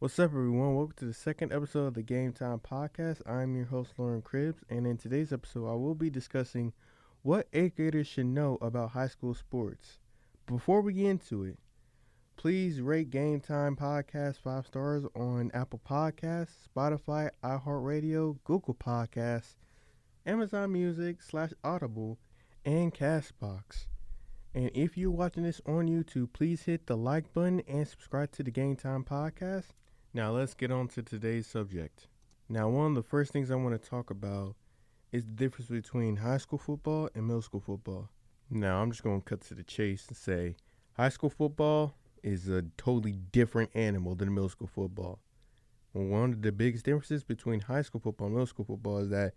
What's up, everyone? Welcome to the second episode of the Gametime Podcast. I'm your host, Lauren Cribbs, and in today's episode, I will be discussing what eighth graders should know about high school sports. Before we get into it, please rate Gametime Podcast 5 stars on Apple Podcasts, Spotify, iHeartRadio, Google Podcasts, Amazon Music /Audible, and Castbox. And if you're watching this on YouTube, please hit the like button and subscribe to the Gametime Podcast. Now let's get on to today's subject. Now, one of the first things I want to talk about is the difference between high school football and middle school football. Now, I'm just going to cut to the chase and say high school football is a totally different animal than middle school football. One of the biggest differences between high school football and middle school football is that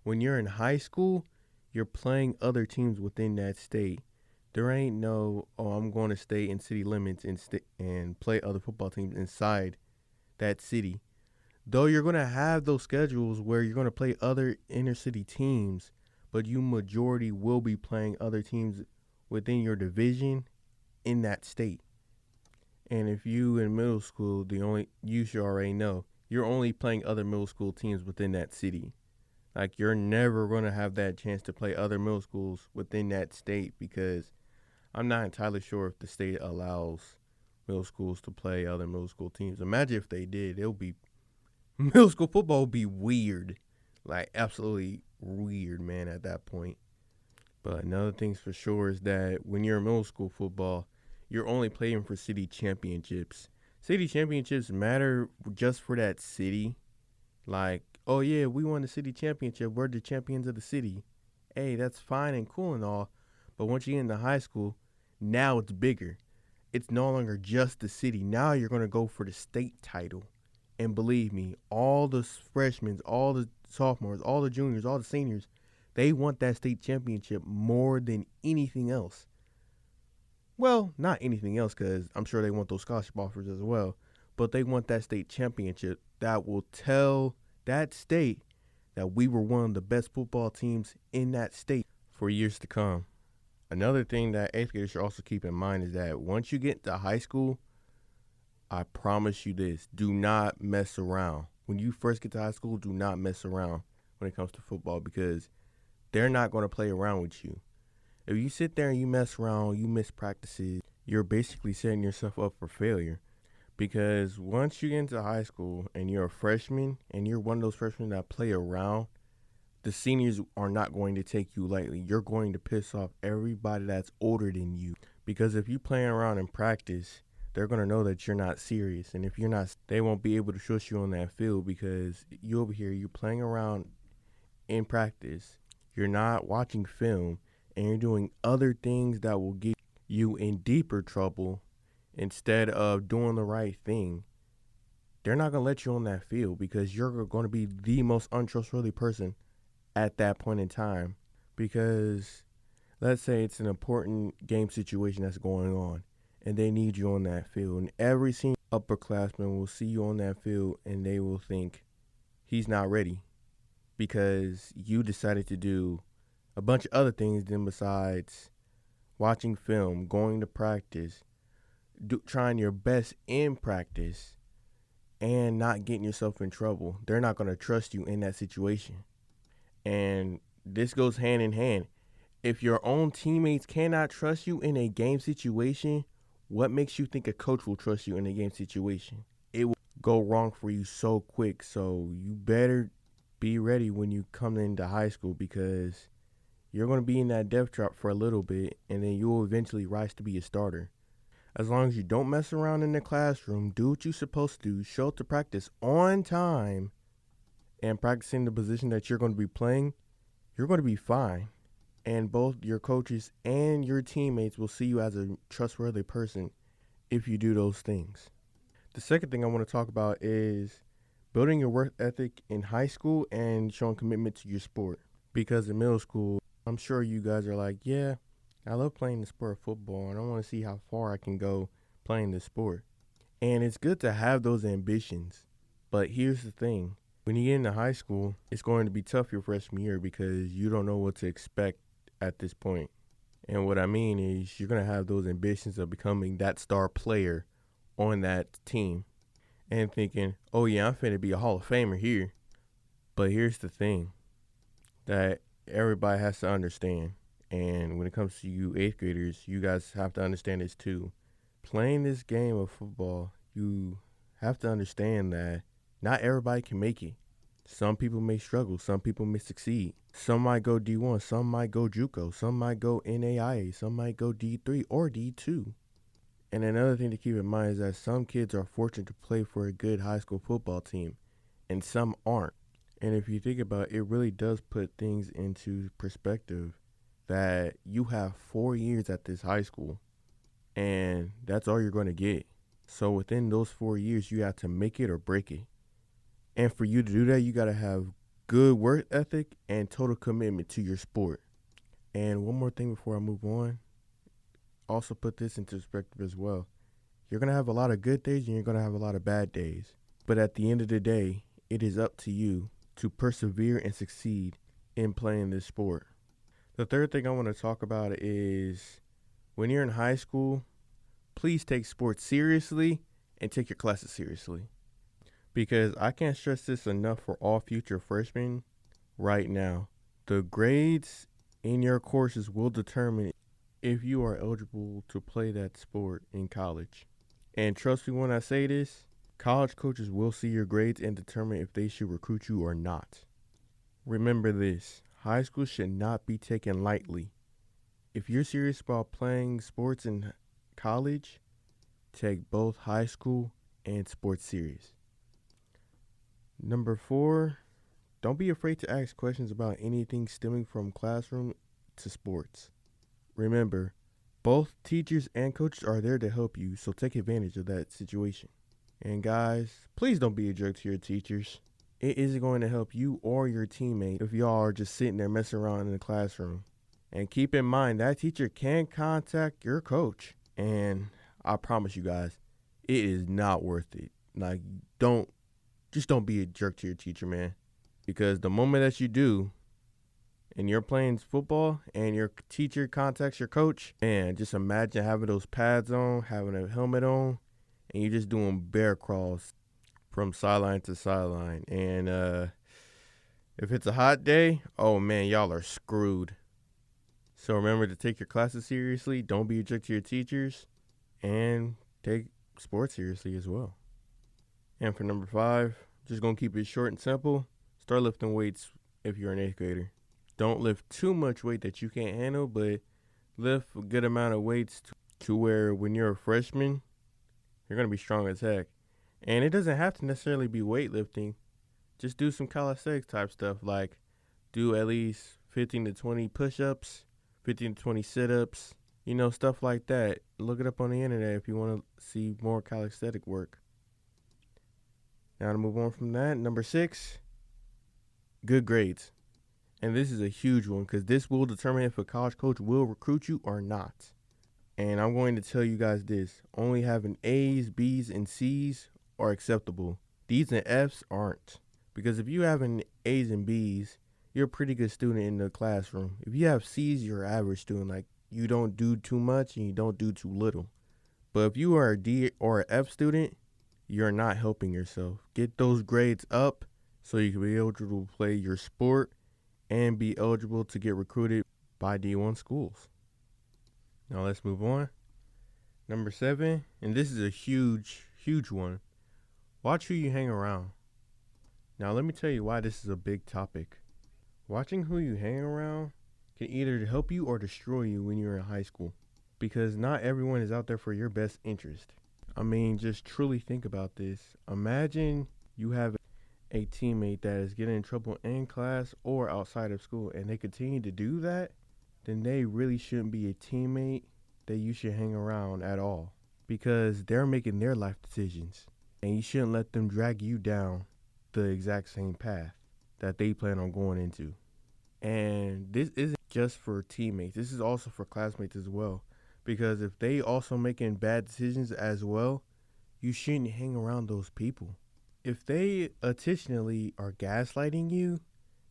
when you're in high school, you're playing other teams within that state. There ain't no, I'm going to stay in city limits and play other football teams inside that city. Though you're going to have those schedules where you're going to play other inner city teams, but you majority will be playing other teams within your division in that state. And if you in middle school, you should already know, you're only playing other middle school teams within that city. Like, you're never going to have that chance to play other middle schools within that state because I'm not entirely sure if the state allows middle schools to play other middle school teams. Imagine if they did. Middle school football would be weird. Like, absolutely weird, man, at that point. But another thing for sure is that when you're in middle school football, you're only playing for city championships. City championships matter just for that city. Like, oh yeah, we won the city championship. We're the champions of the city. Hey, that's fine and cool and all. But once you get into high school, now it's bigger. It's no longer just the city. Now you're going to go for the state title. And believe me, all the freshmen, all the sophomores, all the juniors, all the seniors, they want that state championship more than anything else. Well, not anything else, because I'm sure they want those scholarship offers as well. But they want that state championship that will tell that state that we were one of the best football teams in that state for years to come. Another thing that eighth graders should also keep in mind is that once you get to high school, I promise you this, do not mess around. When you first get to high school, do not mess around when it comes to football because they're not going to play around with you. If you sit there and you mess around, you miss practices, you're basically setting yourself up for failure. Because once you get into high school and you're a freshman and you're one of those freshmen that play around, the seniors are not going to take you lightly. You're going to piss off everybody that's older than you. Because if you're playing around in practice, they're going to know that you're not serious. And if you're not, they won't be able to trust you on that field because you over here, you're playing around in practice. You're not watching film and you're doing other things that will get you in deeper trouble instead of doing the right thing. They're not going to let you on that field because you're going to be the most untrustworthy person at that point in time because let's say it's an important game situation that's going on and they need you on that field and every senior upperclassman will see you on that field and they will think he's not ready because you decided to do a bunch of other things than besides watching film, going to practice, trying your best in practice and not getting yourself in trouble. They're not going to trust you in that situation. And this goes hand in hand. If your own teammates cannot trust you in a game situation, what makes you think a coach will trust you in a game situation? It will go wrong for you so quick. So you better be ready when you come into high school because you're going to be in that depth chart for a little bit and then you will eventually rise to be a starter. As long as you don't mess around in the classroom, do what you're supposed to do, show up to practice on time, and practicing the position that you're going to be playing, you're going to be fine. And both your coaches and your teammates will see you as a trustworthy person if you do those things. The second thing I want to talk about is building your work ethic in high school and showing commitment to your sport. Because in middle school, I'm sure you guys are like, yeah, I love playing the sport of football and I want to see how far I can go playing this sport. And it's good to have those ambitions. But here's the thing. When you get into high school, it's going to be tough your freshman year because you don't know what to expect at this point. And what I mean is you're going to have those ambitions of becoming that star player on that team. and thinking, oh yeah, I'm finna be a Hall of Famer here. But here's the thing that everybody has to understand. And when it comes to you eighth graders, you guys have to understand this too. Playing this game of football, you have to understand that not everybody can make it. Some people may struggle, some people may succeed. Some might go D1, some might go JUCO, some might go NAIA, some might go D3 or D2. And another thing to keep in mind is that some kids are fortunate to play for a good high school football team, and some aren't. And if you think about it, it really does put things into perspective that you have 4 years at this high school, and that's all you're going to get. So within those 4 years, you have to make it or break it. And for you to do that, you got to have good work ethic and total commitment to your sport. And one more thing before I move on, also put this into perspective as well. You're going to have a lot of good days and you're going to have a lot of bad days. But at the end of the day, it is up to you to persevere and succeed in playing this sport. The third thing I want to talk about is when you're in high school, please take sports seriously and take your classes seriously. Because I can't stress this enough for all future freshmen right now. The grades in your courses will determine if you are eligible to play that sport in college. And trust me when I say this, college coaches will see your grades and determine if they should recruit you or not. Remember this, high school should not be taken lightly. If you're serious about playing sports in college, take both high school and sports serious. Number 4, don't be afraid to ask questions about anything stemming from classroom to sports. Remember, both teachers and coaches are there to help you, so take advantage of that situation. And guys, please don't be a jerk to your teachers. It isn't going to help you or your teammate if y'all are just sitting there messing around in the classroom. And keep in mind, that teacher can contact your coach. And I promise you guys, it is not worth it. Like, don't be a jerk to your teacher, man. Because the moment that you do, and you're playing football, and your teacher contacts your coach, man, just imagine having those pads on, having a helmet on, and you're just doing bear crawls from sideline to sideline. And if it's a hot day, oh man, y'all are screwed. So remember to take your classes seriously. Don't be a jerk to your teachers. And take sports seriously as well. And for number 5, just going to keep it short and simple. Start lifting weights if you're an 8th grader. Don't lift too much weight that you can't handle, but lift a good amount of weights to where when you're a freshman, you're going to be strong as heck. And it doesn't have to necessarily be weightlifting. Just do some calisthenics type stuff, like do at least 15 to 20 push-ups, 15 to 20 sit-ups, stuff like that. Look it up on the internet if you want to see more calisthenic work. Now to move on from that, number 6, good grades. And this is a huge one because this will determine if a college coach will recruit you or not. And I'm going to tell you guys this, only having A's, B's, and C's are acceptable. D's and F's aren't. Because if you have an A's and B's, you're a pretty good student in the classroom. If you have C's, you're an average student. Like, you don't do too much and you don't do too little. But if you are a D or an F student, you're not helping yourself. Get those grades up so you can be able to play your sport and be eligible to get recruited by D1 schools. Now let's move on. Number 7, and this is a huge, huge one. Watch who you hang around. Now let me tell you why this is a big topic. Watching who you hang around can either help you or destroy you when you're in high school. Because not everyone is out there for your best interest. I mean, just truly think about this. Imagine you have a teammate that is getting in trouble in class or outside of school and they continue to do that, then they really shouldn't be a teammate that you should hang around at all, because they're making their life decisions and you shouldn't let them drag you down the exact same path that they plan on going into. And this isn't just for teammates, this is also for classmates as well, because if they also making bad decisions as well, you shouldn't hang around those people. If they intentionally are gaslighting you,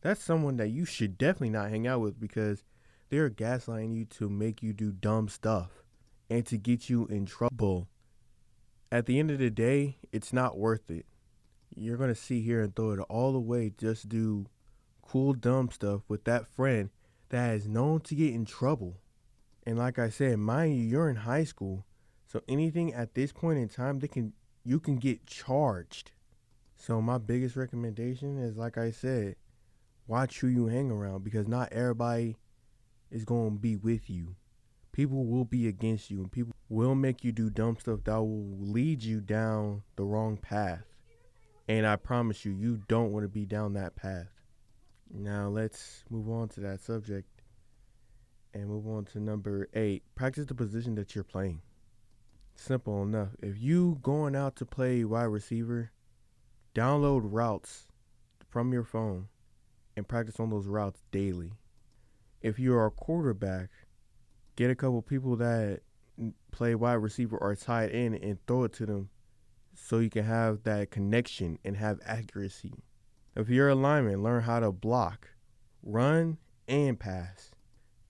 that's someone that you should definitely not hang out with, because they're gaslighting you to make you do dumb stuff and to get you in trouble. At the end of the day, it's not worth it. You're going to sit here and throw it all away just do cool, dumb stuff with that friend that is known to get in trouble. And like I said, mind you, you're in high school. So anything at this point in time, you can get charged. So my biggest recommendation is, like I said, watch who you hang around, because not everybody is going to be with you. People will be against you, and people will make you do dumb stuff that will lead you down the wrong path. And I promise you, you don't want to be down that path. Now let's move on to that subject and move on to number 8. Practice the position that you're playing. Simple enough. If you going out to play wide receiver, download routes from your phone and practice on those routes daily. If you're a quarterback, get a couple people that play wide receiver or tight end and throw it to them so you can have that connection and have accuracy. If you're a lineman, learn how to block, run, and pass.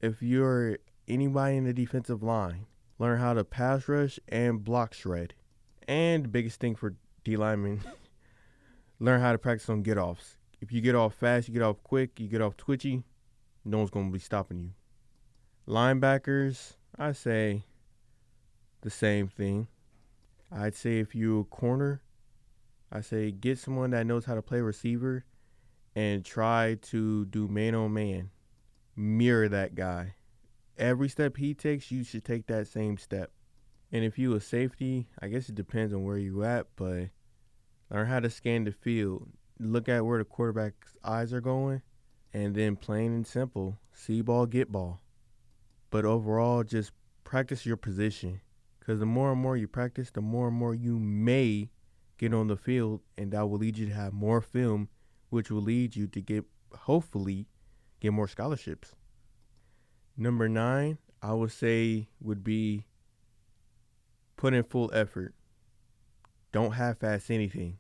If you're anybody in the defensive line, learn how to pass rush and block shred. And the biggest thing for D linemen, learn how to practice on get-offs. If you get off fast, you get off quick, you get off twitchy, no one's going to be stopping you. Linebackers, I say the same thing. I'd say if you're a corner, I say get someone that knows how to play receiver and try to do man-on-man. Mirror that guy. Every step he takes, you should take that same step. And if you a safety, I guess it depends on where you at, but learn how to scan the field. Look at where the quarterback's eyes are going, and then plain and simple, see ball, get ball. But overall, just practice your position. Because the more and more you practice, the more and more you may get on the field, and that will lead you to have more film, which will lead you to hopefully get more scholarships. Number 9, I would say would be put in full effort. Don't half-ass anything.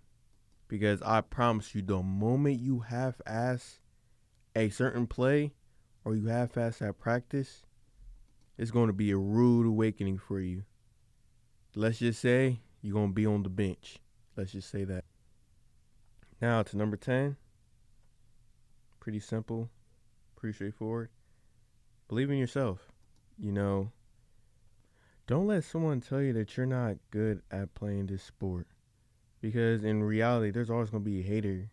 Because I promise you, the moment you half-ass a certain play or you half-ass at practice, it's going to be a rude awakening for you. Let's just say you're going to be on the bench. Let's just say that. Now to number 10. Pretty simple, pretty straightforward. Believe in yourself. Don't let someone tell you that you're not good at playing this sport. Because in reality, there's always going to be a hater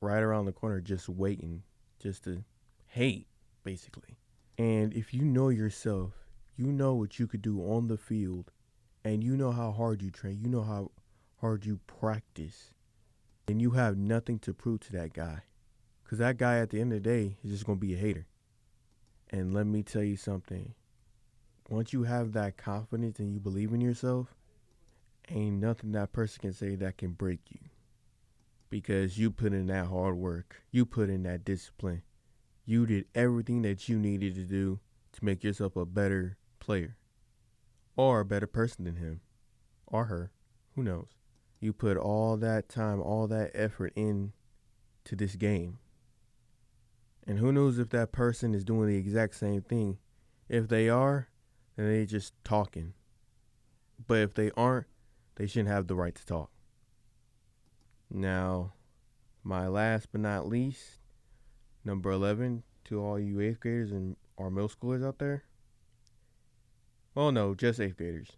right around the corner just waiting, just to hate, basically. And if you know yourself, you know what you could do on the field, and you know how hard you train, you know how hard you practice, and you have nothing to prove to that guy. Because that guy at the end of the day is just going to be a hater. And let me tell you something. Once you have that confidence and you believe in yourself, ain't nothing that person can say that can break you. Because you put in that hard work. You put in that discipline. You did everything that you needed to do to make yourself a better player. Or a better person than him. Or her. Who knows? You put all that time, all that effort in to this game. And who knows if that person is doing the exact same thing. If they are, then they're just talking. But if they aren't, they shouldn't have the right to talk. Now, my last but not least, number 11, to all you 8th graders and our middle schoolers out there. Well, no, just 8th graders.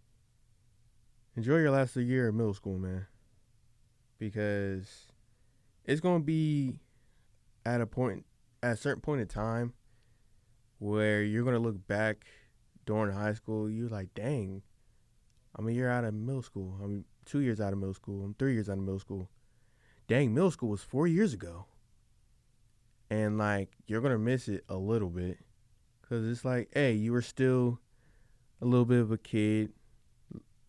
Enjoy your last year of middle school, man. Because it's going to be at a certain point in time where you're going to look back during high school. You're like, dang, I'm a year out of middle school. I'm 2 years out of middle school. I'm 3 years out of middle school. Dang, middle school was 4 years ago. And, you're going to miss it a little bit. Because it's like, hey, you were still a little bit of a kid.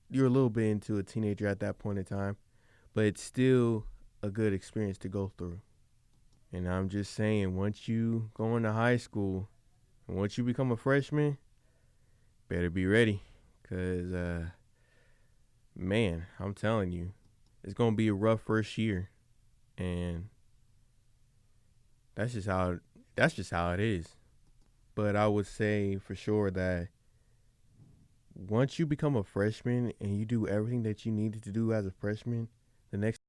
You're a little bit into a teenager at that point in time. But it's still a good experience to go through. And I'm just saying, once you go into high school, and once you become a freshman, better be ready. Because, man, I'm telling you, it's going to be a rough first year. And that's just how it is. But I would say for sure that once you become a freshman and you do everything that you needed to do as a freshman, the next